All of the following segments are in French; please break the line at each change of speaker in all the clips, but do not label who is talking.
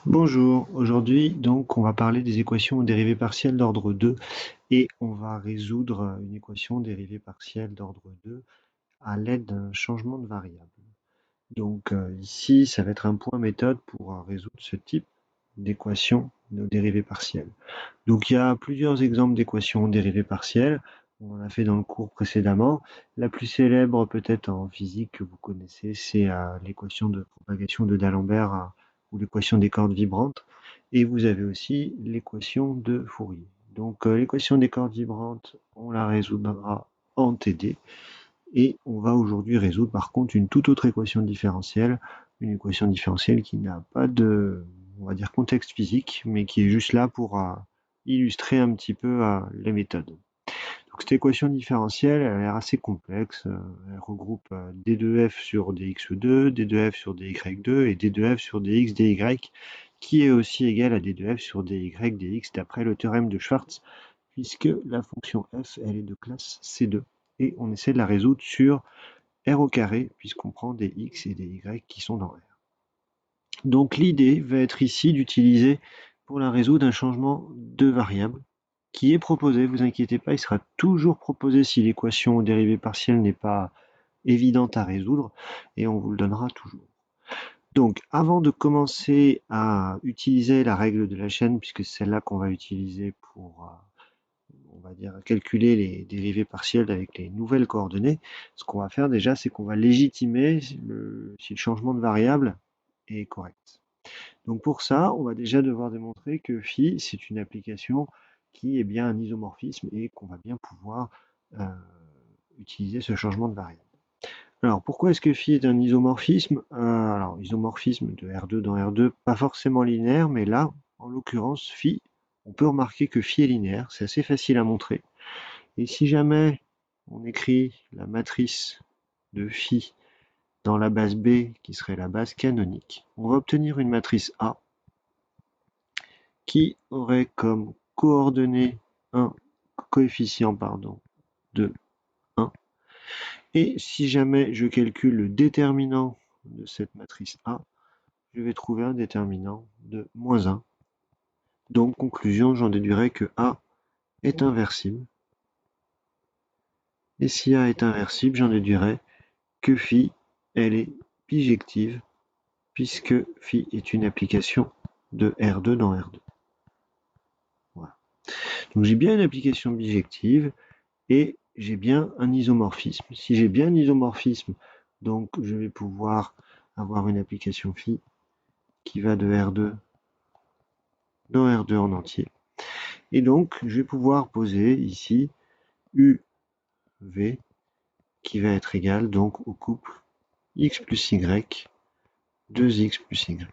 Bonjour, aujourd'hui donc on va parler des équations aux dérivées partielles d'ordre 2 et on va résoudre une équation dérivée partielle d'ordre 2 à l'aide d'un changement de variable. Donc ici ça va être un point méthode pour résoudre ce type d'équation aux dérivées partielles. Donc il y a plusieurs exemples d'équations aux dérivées partielles, on en a fait dans le cours précédemment. La plus célèbre peut-être en physique que vous connaissez, c'est l'équation de propagation de D'Alembert ou l'équation des cordes vibrantes. Et vous avez aussi l'équation de Fourier. Donc l'équation des cordes vibrantes, on la résoudra en TD. Et on va aujourd'hui résoudre par contre une toute autre équation différentielle, une équation différentielle qui n'a pas de, on va dire, contexte physique, mais qui est juste là pour illustrer un petit peu les méthodes. Donc cette équation différentielle, elle a l'air assez complexe. Elle regroupe d2f sur dx2, d2f sur dy2 et d2f sur dx dy, qui est aussi égal à d2f sur dy dx d'après le théorème de Schwartz, puisque la fonction f, elle est de classe C2. Et on essaie de la résoudre sur R au carré, puisqu'on prend des x et des y qui sont dans R. Donc l'idée va être ici d'utiliser pour la résoudre un changement de variable qui est proposé, vous inquiétez pas, il sera toujours proposé si l'équation aux dérivées partielles n'est pas évidente à résoudre, et on vous le donnera toujours. Donc avant de commencer à utiliser la règle de la chaîne, puisque c'est celle-là qu'on va utiliser pour on va dire calculer les dérivées partielles avec les nouvelles coordonnées, ce qu'on va faire déjà, c'est qu'on va légitimer si le changement de variable est correct. Donc pour ça, on va déjà devoir démontrer que phi, c'est une application qui est bien un isomorphisme et qu'on va bien pouvoir utiliser ce changement de variable. Alors pourquoi est-ce que phi est un isomorphisme? Alors isomorphisme de R2 dans R2, pas forcément linéaire, mais là, en l'occurrence, phi, on peut remarquer que phi est linéaire, c'est assez facile à montrer. Et si jamais on écrit la matrice de phi dans la base B, qui serait la base canonique, on va obtenir une matrice A qui aurait comme coordonnée un coefficient de 1. Et si jamais je calcule le déterminant de cette matrice A, je vais trouver un déterminant de -1. Donc, conclusion, j'en déduirai que A est inversible. Et si A est inversible, j'en déduirai que phi, elle est bijective, puisque phi est une application de R2 dans R2. Voilà. Donc j'ai bien une application bijective et j'ai bien un isomorphisme. Si j'ai bien un isomorphisme, donc je vais pouvoir avoir une application phi qui va de R2 dans R2 en entier. Et donc je vais pouvoir poser ici UV qui va être égal donc au couple x plus y, 2x plus y.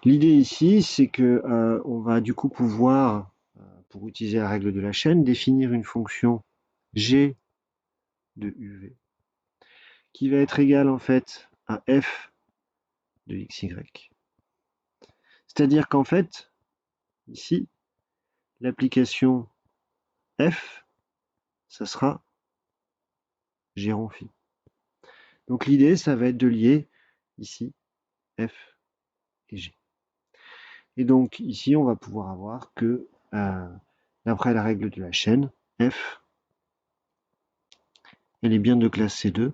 L'idée ici, c'est que on va du coup pouvoir, pour utiliser la règle de la chaîne, définir une fonction g de UV qui va être égale en fait à f de xy. C'est-à-dire qu'en fait, ici, l'application f, ça sera g rond phi. Donc l'idée, ça va être de lier ici f et g. Et donc ici, on va pouvoir avoir que, d'après la règle de la chaîne, f, elle est bien de classe C2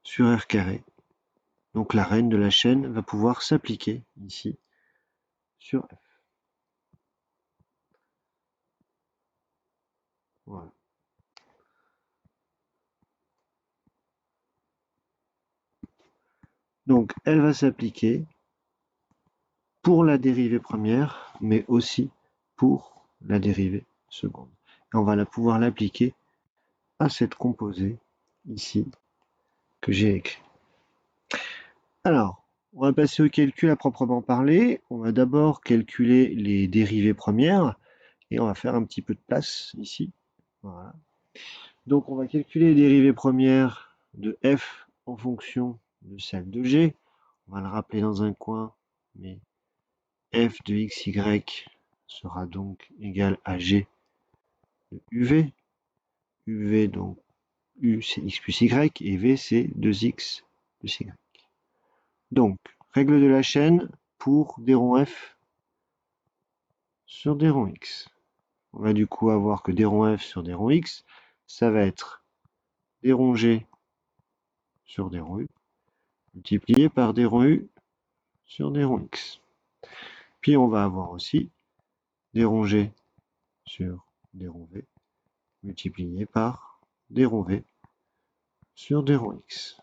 sur R carré. Donc la reine de la chaîne va pouvoir s'appliquer ici sur f. Voilà. Donc elle va s'appliquer pour la dérivée première, mais aussi pour la dérivée seconde. Et on va pouvoir l'appliquer à cette composée ici que j'ai écrit. Alors, on va passer au calcul à proprement parler. On va d'abord calculer les dérivées premières et on va faire un petit peu de place ici. Voilà. Donc on va calculer les dérivées premières de f en fonction de celle de g. On va le rappeler dans un coin, mais f de xy sera donc égal à g de uv. uv, donc u c'est x plus y, et v c'est 2x plus y. Donc, règle de la chaîne pour des ronds f sur des ronds x. On va du coup avoir que des ronds f sur des ronds x, ça va être des ronds g sur des ronds u, multiplié par des ronds u sur des ronds x. Puis on va avoir aussi des ronds g sur des ronds v, multiplié par des ronds v sur des ronds x.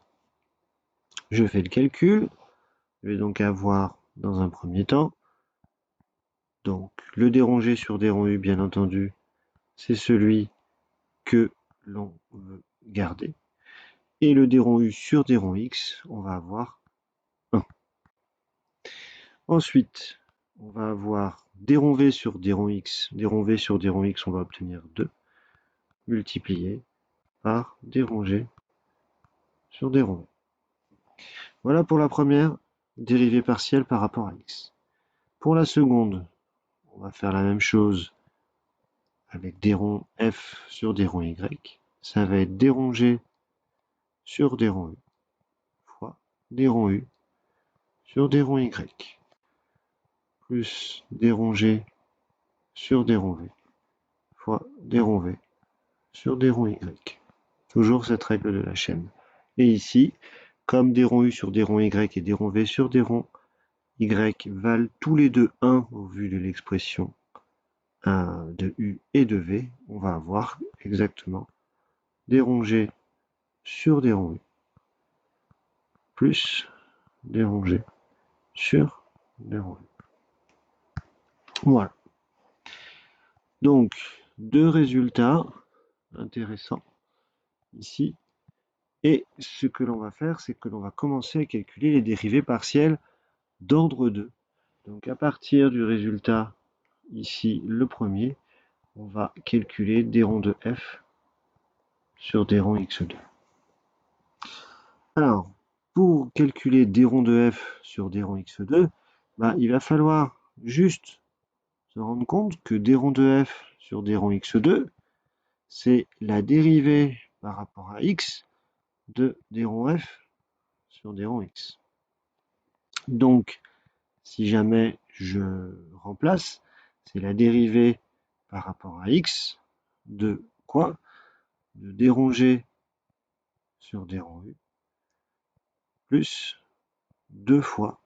Je fais le calcul, je vais donc avoir dans un premier temps, donc le dérongé sur des ronds u, bien entendu, c'est celui que l'on veut garder. Et le rond u sur rond x, on va avoir 1. Ensuite, on va avoir rond v sur rond x. Rond v sur rond x, on va obtenir 2, multiplié par rond g sur rond v. Voilà pour la première dérivée partielle par rapport à x. Pour la seconde, on va faire la même chose avec des ronds f sur des ronds y. Ça va être des ronds g sur des ronds u fois des ronds u sur des ronds y plus des ronds g sur des ronds v fois des ronds v sur des ronds y. Toujours cette règle de la chaîne. Et ici, comme des ronds u sur des ronds y et des ronds v sur des ronds y valent tous les deux 1 au vu de l'expression de u et de v, on va avoir exactement des ronds g sur des ronds u plus des ronds g sur des ronds u. Voilà. Donc, deux résultats intéressants ici. Et ce que l'on va faire, c'est que l'on va commencer à calculer les dérivées partielles d'ordre 2. Donc à partir du résultat, ici le premier, on va calculer des ronds de f sur des ronds x2. Alors, pour calculer des ronds de f sur des ronds x2, il va falloir juste se rendre compte que des ronds de f sur des ronds x2, c'est la dérivée par rapport à x de des ronds f sur des ronds x. Donc, si jamais je remplace, c'est la dérivée par rapport à x de quoi? De d rond g sur d rond u plus 2 fois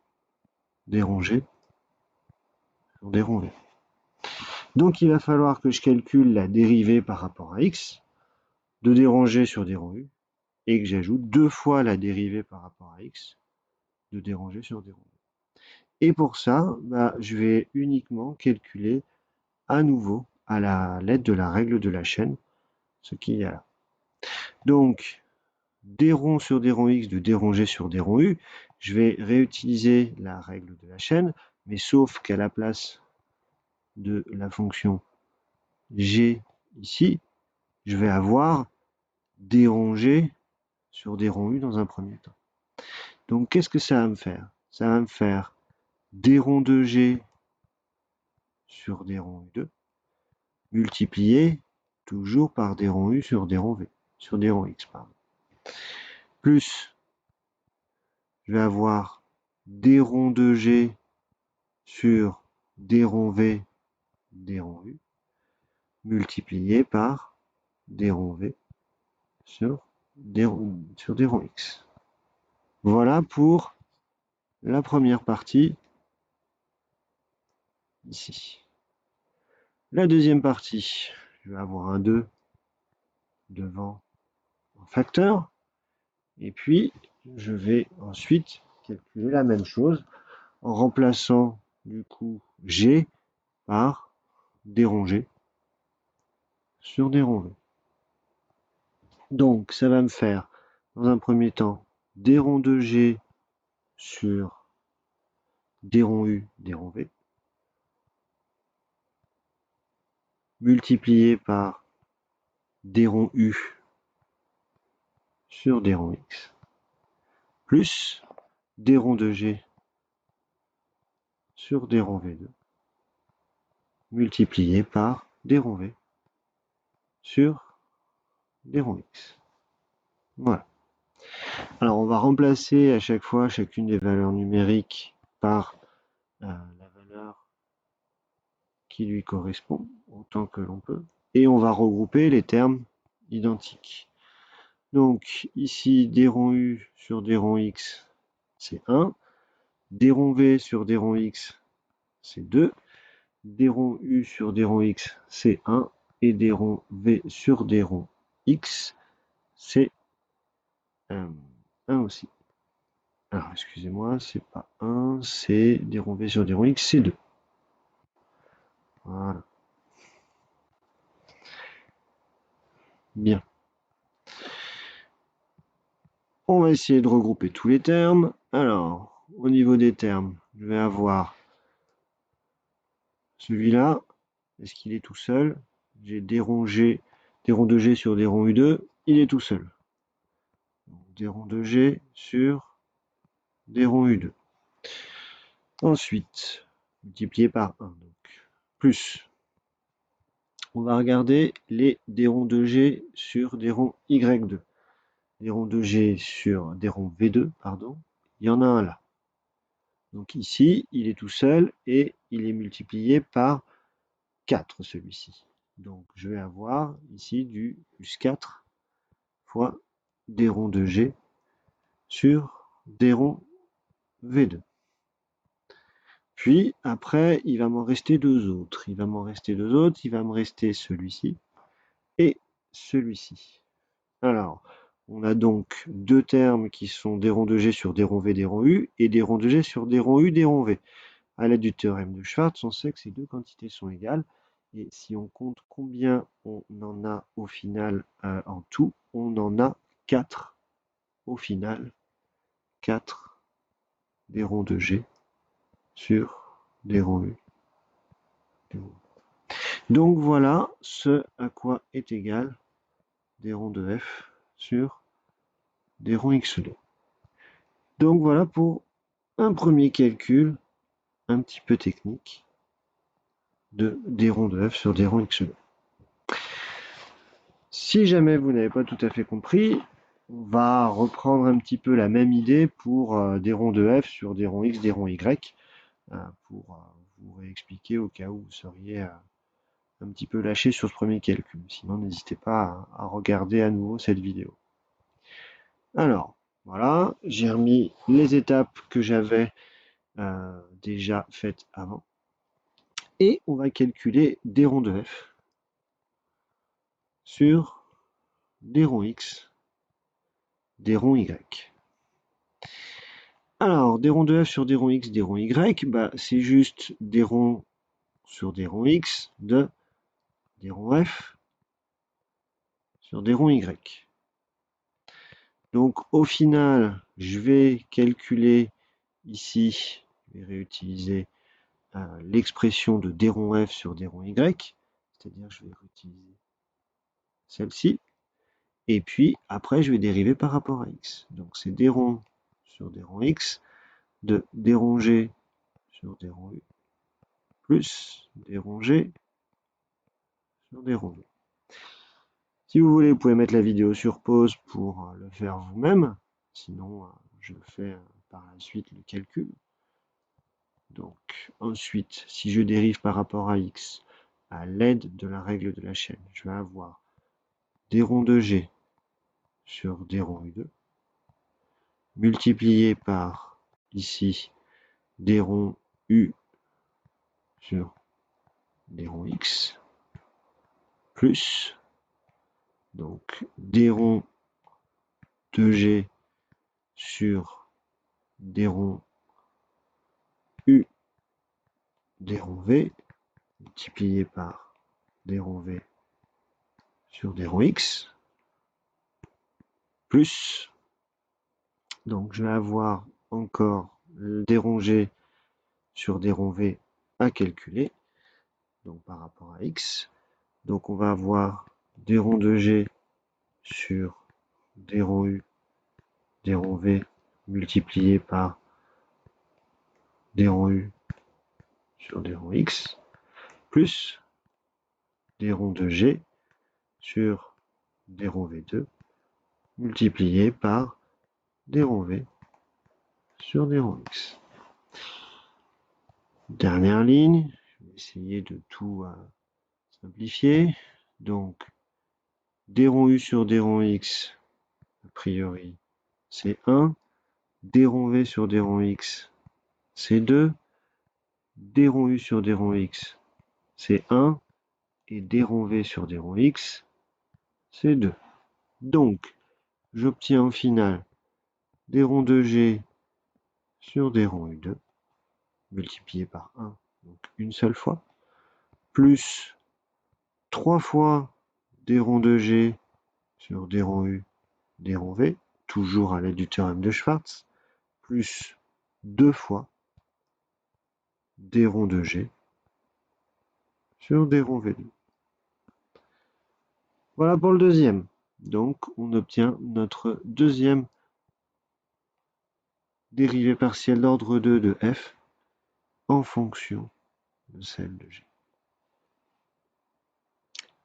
d rond g sur d rond v. Donc il va falloir que je calcule la dérivée par rapport à x de d rond g sur d rond u et que j'ajoute 2 fois la dérivée par rapport à x de d rond g sur d rond v. Et pour ça, je vais uniquement calculer à nouveau à la l'aide de la règle de la chaîne ce qu'il y a là. Donc, d rond sur d rond x de d rond g sur d rond u, je vais réutiliser la règle de la chaîne, mais sauf qu'à la place de la fonction g ici, je vais avoir d rond g sur d rond u dans un premier temps. Donc, qu'est-ce que ça va me faire? Ça va me faire d rond de g sur d rond u2, multiplié toujours par d rond u sur d rond v, sur d rond x, pardon. Plus, je vais avoir d rond de g sur d rond v, d rond u, multiplié par d rond v sur d rond x. Voilà pour la première partie ici. La deuxième partie, je vais avoir un 2 devant un facteur, et puis je vais ensuite calculer la même chose en remplaçant du coup g par d rond g sur d rond v. Donc ça va me faire dans un premier temps d rond de g sur d rond u, d rond v, multiplié par d rond u sur d rond x, plus d rond de g sur d rond v2, multiplié par d rond v sur d rond x. Voilà. Alors, on va remplacer à chaque fois chacune des valeurs numériques par la valeur qui lui correspond autant que l'on peut. Et on va regrouper les termes identiques. Donc, ici, d rond u sur d rond x, c'est 1. D rond v sur d rond x, c'est 2. D rond u sur d rond x, c'est 1. Et d rond v sur d rond x, c'est 1 aussi. Alors, excusez-moi, c'est pas 1, c'est d rond v sur d rond x, c'est 2. Voilà. Bien. On va essayer de regrouper tous les termes. Alors, au niveau des termes, je vais avoir celui-là. Est-ce qu'il est tout seul? J'ai d rond de g sur d rond u2, il est tout seul. Donc, d rond de g sur d rond u2. Ensuite, multiplié par 1. Donc, plus. On va regarder les d rond de g sur d rond y2. D rond de g sur d rond v2, pardon. Il y en a un là. Donc ici, il est tout seul et il est multiplié par 4, celui-ci. Donc je vais avoir ici du plus 4 fois d rond de g sur d rond v2. Puis après, il va m'en rester deux autres. Il va me rester celui-ci et celui-ci. Alors, on a donc deux termes qui sont d rond de g sur d rond v, d rond u, et d rond de g sur d rond u, d rond v. À l'aide du théorème de Schwartz, on sait que ces deux quantités sont égales. Et si on compte combien on en a au final en tout, on en a 4 au final. 4 d rond de g sur d rond u. Donc voilà ce à quoi est égal d rond de f sur d rond x2. Donc voilà pour un premier calcul un petit peu technique de d rond de f sur d rond x2. Si jamais vous n'avez pas tout à fait compris, on va reprendre un petit peu la même idée pour des ronds de f sur des ronds x, des ronds y, pour vous réexpliquer au cas où vous seriez un petit peu lâché sur ce premier calcul. Sinon, n'hésitez pas à regarder à nouveau cette vidéo. Alors, voilà, j'ai remis les étapes que j'avais déjà faites avant. Et on va calculer des ronds de f sur des ronds x, des ronds y. Alors, des ronds de f sur des ronds x, des ronds y, bah, c'est juste des ronds sur des ronds x de des ronds f sur des ronds y. Donc, au final, je vais calculer ici, je vais réutiliser l'expression de des ronds f sur des ronds y, c'est-à-dire je vais réutiliser celle-ci. Et puis, après, je vais dériver par rapport à x. Donc, c'est des ronds sur des ronds x de des ronds g sur des ronds u plus des ronds g sur des ronds v. Si vous voulez, vous pouvez mettre la vidéo sur pause pour le faire vous-même. Sinon, je fais par la suite le calcul. Donc, ensuite, si je dérive par rapport à x à l'aide de la règle de la chaîne, je vais avoir des ronds de g sur des ronds u2 multiplié par ici des ronds u sur des ronds x plus donc des ronds de g sur des ronds u des ronds v multiplié par des ronds v sur des ronds x plus donc je vais avoir encore des ronds g sur des ronds v à calculer donc par rapport à x. Donc on va avoir des ronds de g sur des ronds u des ronds v multiplié par des ronds u sur des ronds x plus des ronds de g sur des ronds v2 multiplié par d rond v sur d rond x. Dernière ligne, je vais essayer de tout simplifier. Donc, d rond u sur d rond x, a priori, c'est 1. D rond v sur d rond x, c'est 2. D rond u sur d rond x, c'est 1. Et d rond v sur d rond x, c'est 2. Donc, j'obtiens au final d rond 2g sur d rond u2, multiplié par 1, donc une seule fois, plus 3 fois d rond 2g sur d rond u, d rond v, toujours à l'aide du théorème de Schwartz, plus 2 fois d rond 2g sur d rond v2. Voilà pour le deuxième. Donc, on obtient notre deuxième dérivée partielle d'ordre 2 de f en fonction de celle de g.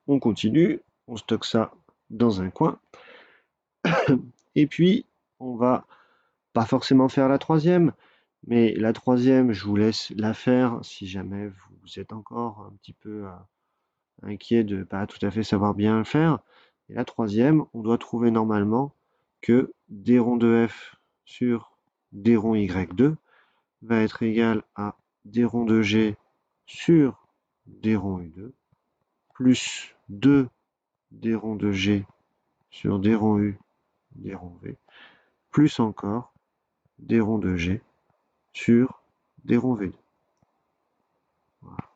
On continue, on stocke ça dans un coin. Et puis, on va pas forcément faire la troisième, mais la troisième, je vous laisse la faire si jamais vous êtes encore un petit peu inquiet de ne pas tout à fait savoir bien le faire. Et la troisième, on doit trouver normalement que d rond de f sur d rond y2 va être égal à d rond de g sur d rond u2 plus 2 d rond de g sur d rond u, d rond v, plus encore d rond de g sur d rond v2. Voilà.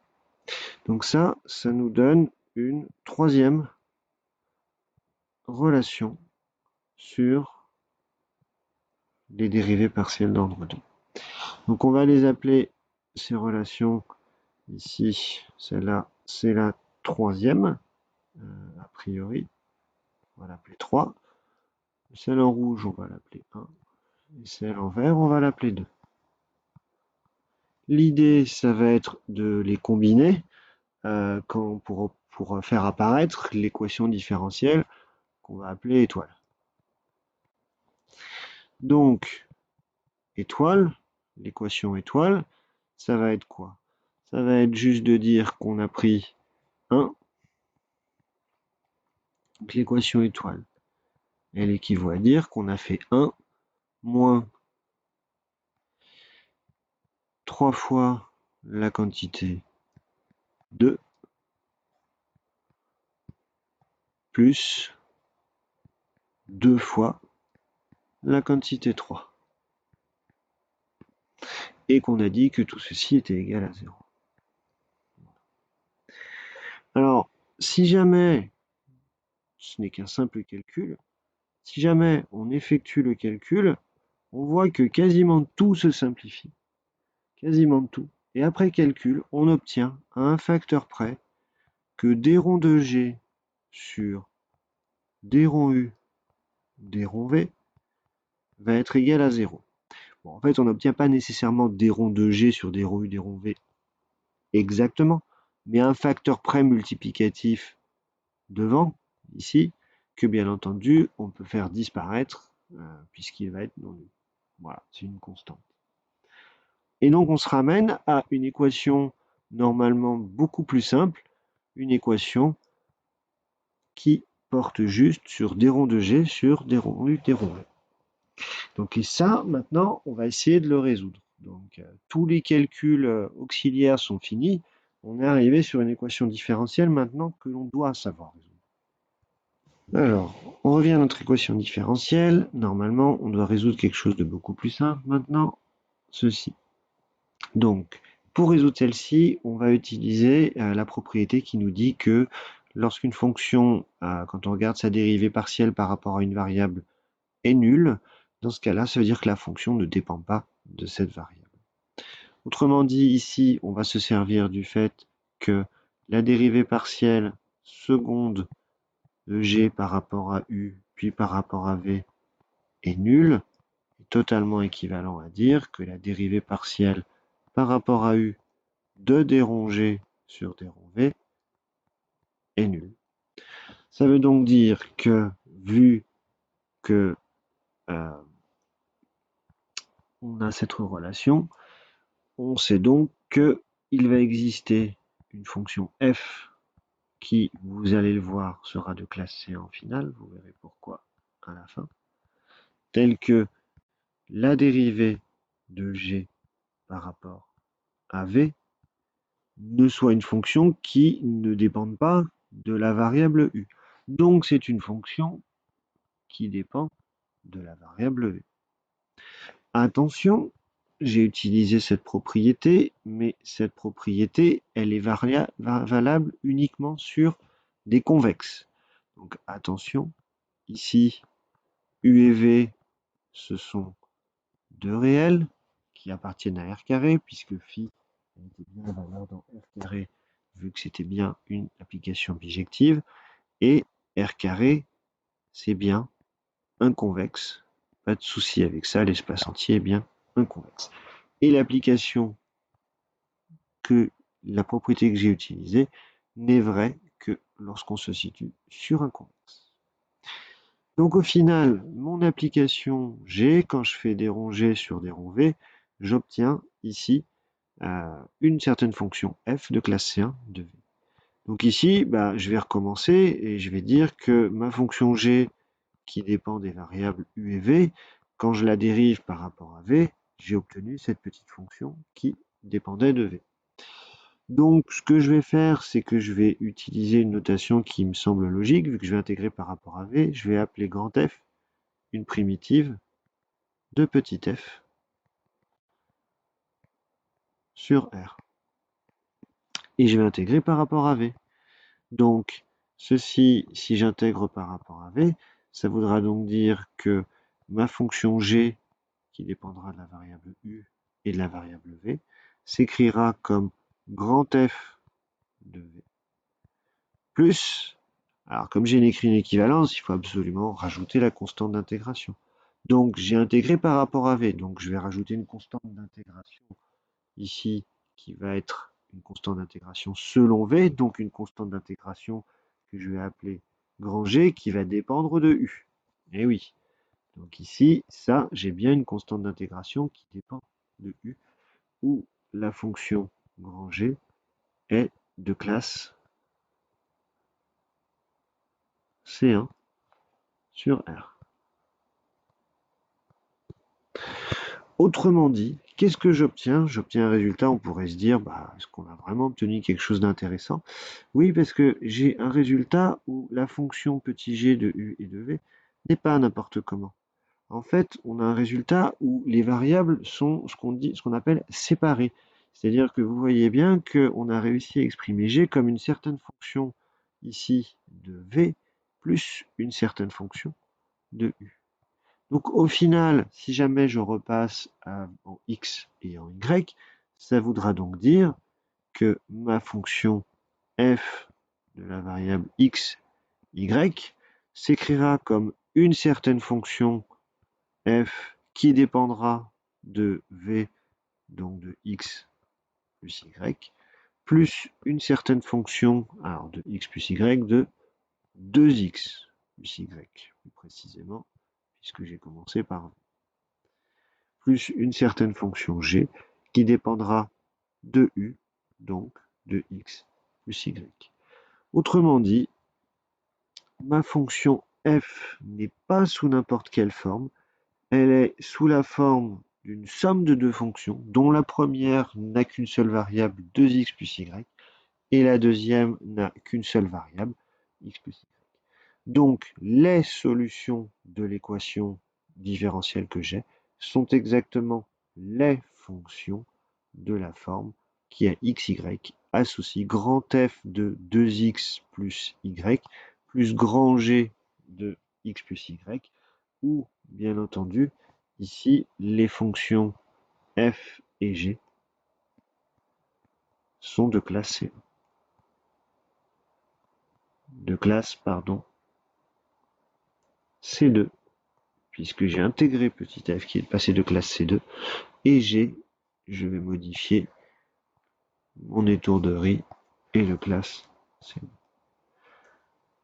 Donc ça nous donne une troisième relation sur les dérivées partielles d'ordre 2. Donc on va les appeler ces relations ici, celle-là, c'est la troisième, a priori, on va l'appeler 3. Celle en rouge, on va l'appeler 1. Et celle en vert, on va l'appeler 2. L'idée, ça va être de les combiner pour faire apparaître l'équation différentielle qu'on va appeler étoile. Donc, étoile, l'équation étoile, ça va être quoi? Ça va être juste de dire qu'on a pris 1. Donc l'équation étoile, elle équivaut à dire qu'on a fait 1 moins 3 fois la quantité 2 plus 2 fois la quantité 3. Et qu'on a dit que tout ceci était égal à 0. Alors, si jamais, ce n'est qu'un simple calcul, si jamais on effectue le calcul, on voit que quasiment tout se simplifie. Quasiment tout. Et après calcul, on obtient à un facteur près que d rond de g sur d rond u, d rond v va être égal à 0. Bon, en fait, on n'obtient pas nécessairement d rond de g sur d rond u, d rond v exactement, mais un facteur près multiplicatif devant, ici, que bien entendu, on peut faire disparaître puisqu'il va être non nul. Voilà, c'est une constante. Et donc, on se ramène à une équation normalement beaucoup plus simple, une équation qui porte juste sur d rond de g sur d rond u, d rond v. Donc, et ça, maintenant, on va essayer de le résoudre. Donc, tous les calculs auxiliaires sont finis. On est arrivé sur une équation différentielle maintenant que l'on doit savoir résoudre. Alors, on revient à notre équation différentielle. Normalement, on doit résoudre quelque chose de beaucoup plus simple maintenant, ceci. Donc, pour résoudre celle-ci, on va utiliser la propriété qui nous dit que lorsqu'une fonction, quand on regarde sa dérivée partielle par rapport à une variable, est nulle, dans ce cas-là, ça veut dire que la fonction ne dépend pas de cette variable. Autrement dit, ici, on va se servir du fait que la dérivée partielle seconde de g par rapport à u, puis par rapport à v, est nulle, est totalement équivalent à dire que la dérivée partielle par rapport à u de d rond g sur d rond v est nulle. Ça veut donc dire que, vu que on a cette relation. On sait donc qu'il va exister une fonction f qui, vous allez le voir, sera de classe C en finale, vous verrez pourquoi à la fin, telle que la dérivée de g par rapport à v ne soit une fonction qui ne dépende pas de la variable u. Donc c'est une fonction qui dépend de la variable v. Attention, j'ai utilisé cette propriété, mais cette propriété, elle est valable uniquement sur des convexes. Donc attention, ici, u et v, ce sont deux réels qui appartiennent à R carré, puisque phi était bien la valeur dans R carré, vu que c'était bien une application bijective, et R carré, c'est bien un convexe. Pas de souci avec ça, l'espace entier est bien un convexe. Et l'application la propriété que j'ai utilisée n'est vraie que lorsqu'on se situe sur un convexe. Donc au final, mon application G, quand je fais des ronds G sur des ronds V, j'obtiens ici une certaine fonction f de classe C1 de V. Donc ici, je vais recommencer et je vais dire que ma fonction G, qui dépend des variables u et v, quand je la dérive par rapport à v, j'ai obtenu cette petite fonction qui dépendait de v. Donc ce que je vais faire, c'est que je vais utiliser une notation qui me semble logique, vu que je vais intégrer par rapport à v, je vais appeler grand F une primitive de petit f sur R. Et je vais intégrer par rapport à v. Donc ceci, si j'intègre par rapport à v, ça voudra donc dire que ma fonction g, qui dépendra de la variable u et de la variable v, s'écrira comme grand F de v, plus, alors comme j'ai écrit une équivalence, il faut absolument rajouter la constante d'intégration. Donc j'ai intégré par rapport à v, donc je vais rajouter une constante d'intégration ici, qui va être une constante d'intégration selon v, donc une constante d'intégration que je vais appeler grand G, qui va dépendre de u. Et oui, donc ici, ça, j'ai bien une constante d'intégration qui dépend de u, où la fonction grand G est de classe C1 sur R. Autrement dit, qu'est-ce que j'obtiens? J'obtiens un résultat, on pourrait se dire, est-ce qu'on a vraiment obtenu quelque chose d'intéressant? Oui, parce que j'ai un résultat où la fonction petit g de u et de v n'est pas n'importe comment. En fait, on a un résultat où les variables sont ce qu'on appelle séparées. C'est-à-dire que vous voyez bien qu'on a réussi à exprimer g comme une certaine fonction ici de v plus une certaine fonction de u. Donc au final, si jamais je repasse en x et en y, ça voudra donc dire que ma fonction f de la variable x, y, s'écrira comme une certaine fonction f qui dépendra de v, donc de x plus y, plus une certaine fonction alors de x plus y de 2x plus y, plus précisément, puisque j'ai commencé par v, plus une certaine fonction g qui dépendra de u, donc de x plus y. Autrement dit, ma fonction f n'est pas sous n'importe quelle forme, elle est sous la forme d'une somme de deux fonctions, dont la première n'a qu'une seule variable, 2x plus y, et la deuxième n'a qu'une seule variable, x plus y. Donc, les solutions de l'équation différentielle que j'ai sont exactement les fonctions de la forme qui a xy associe grand F de 2x plus y plus grand G de x plus y, où, bien entendu, ici, les fonctions f et g sont de classe C1. C2, puisque j'ai intégré petit f qui est passé de classe C2, et G, je vais modifier mon étourderie et le classe C2.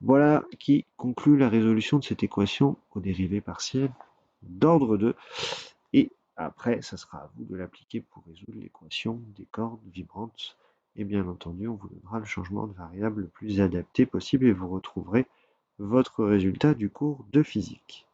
Voilà qui conclut la résolution de cette équation aux dérivées partielles d'ordre 2. Et Après, ça sera à vous de l'appliquer pour résoudre l'équation des cordes vibrantes et bien entendu, on vous donnera le changement de variable le plus adapté possible et vous retrouverez votre résultat du cours de physique.